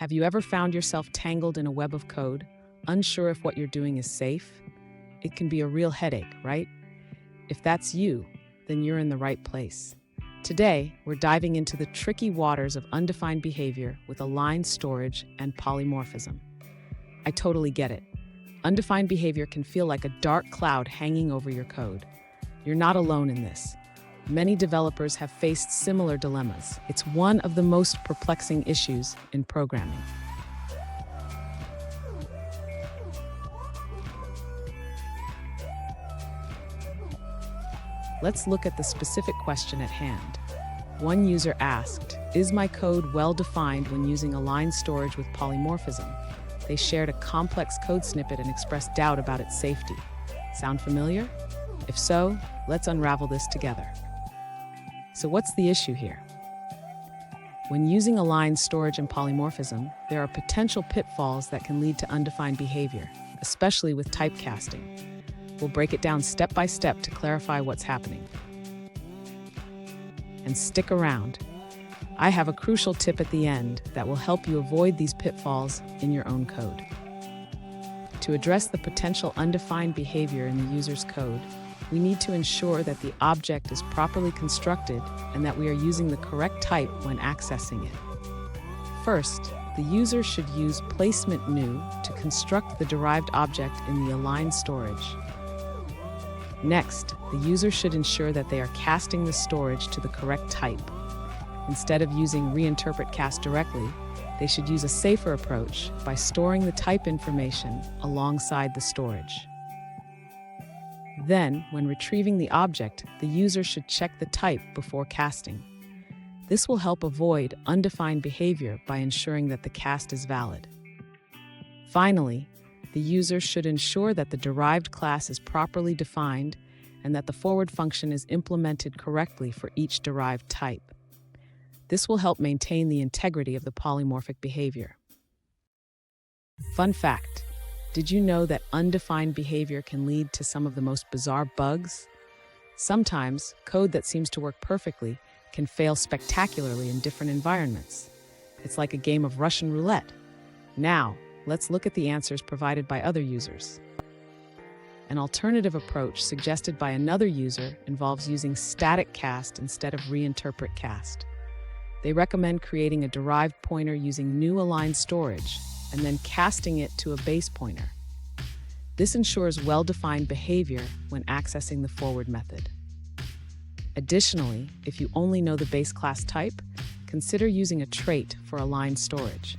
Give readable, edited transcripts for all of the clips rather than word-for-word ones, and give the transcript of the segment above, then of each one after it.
Have you ever found yourself tangled in a web of code, unsure if what you're doing is safe? It can be a real headache, right? If that's you, then you're in the right place. Today, we're diving into the tricky waters of undefined behavior with aligned storage and polymorphism. I totally get it. Undefined behavior can feel like a dark cloud hanging over your code. You're not alone in this. Many developers have faced similar dilemmas. It's one of the most perplexing issues in programming. Let's look at the specific question at hand. One user asked, "Is my code well defined when using aligned storage with polymorphism?" They shared a complex code snippet and expressed doubt about its safety. Sound familiar? If so, let's unravel this together. So what's the issue here? When using aligned storage and polymorphism, there are potential pitfalls that can lead to undefined behavior, especially with typecasting. We'll break it down step by step to clarify what's happening. And stick around. I have a crucial tip at the end that will help you avoid these pitfalls in your own code. To address the potential undefined behavior in the user's code, we need to ensure that the object is properly constructed and that we are using the correct type when accessing it. First, the user should use placement new to construct the derived object in the aligned storage. Next, the user should ensure that they are casting the storage to the correct type. Instead of using reinterpret cast directly, they should use a safer approach by storing the type information alongside the storage. Then, when retrieving the object, the user should check the type before casting. This will help avoid undefined behavior by ensuring that the cast is valid. Finally, the user should ensure that the derived class is properly defined and that the forward function is implemented correctly for each derived type. This will help maintain the integrity of the polymorphic behavior. Fun fact: did you know that undefined behavior can lead to some of the most bizarre bugs? Sometimes, code that seems to work perfectly can fail spectacularly in different environments. It's like a game of Russian roulette. Now, let's look at the answers provided by other users. An alternative approach suggested by another user involves using static cast instead of reinterpret cast. They recommend creating a derived pointer using new aligned storage and then casting it to a base pointer. This ensures well-defined behavior when accessing the forward method. Additionally, if you only know the base class type, consider using a trait for aligned storage.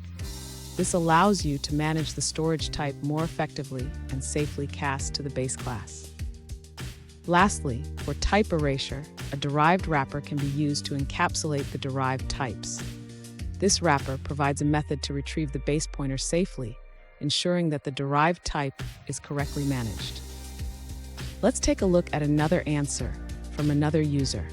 This allows you to manage the storage type more effectively and safely cast to the base class. Lastly, for type erasure, a derived wrapper can be used to encapsulate the derived types. This wrapper provides a method to retrieve the base pointer safely, ensuring that the derived type is correctly managed. Let's take a look at another answer from another user.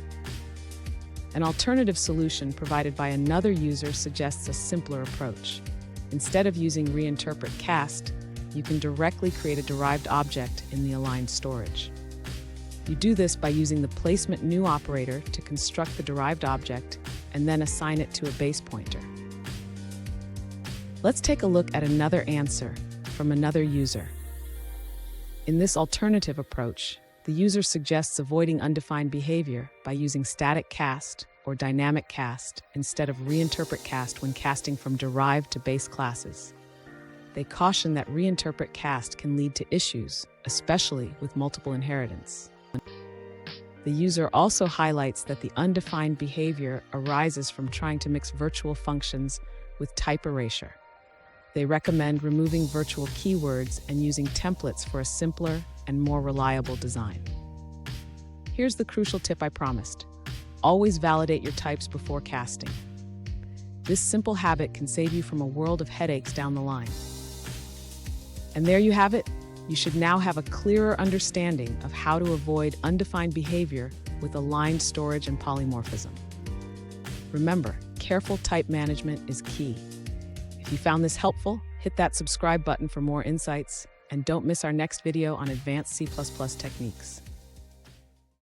An alternative solution provided by another user suggests a simpler approach. Instead of using reinterpret cast, you can directly create a derived object in the aligned storage. You do this by using the placement new operator to construct the derived object and then assign it to a base pointer. Let's take a look at another answer from another user. In this alternative approach, the user suggests avoiding undefined behavior by using static cast or dynamic cast instead of reinterpret cast when casting from derived to base classes. They caution that reinterpret cast can lead to issues, especially with multiple inheritance. The user also highlights that the undefined behavior arises from trying to mix virtual functions with type erasure. They recommend removing virtual keywords and using templates for a simpler and more reliable design. Here's the crucial tip I promised. Always validate your types before casting. This simple habit can save you from a world of headaches down the line. And there you have it. You should now have a clearer understanding of how to avoid undefined behavior with aligned storage and polymorphism. Remember, careful type management is key. If you found this helpful, hit that subscribe button for more insights, and don't miss our next video on advanced C++ techniques.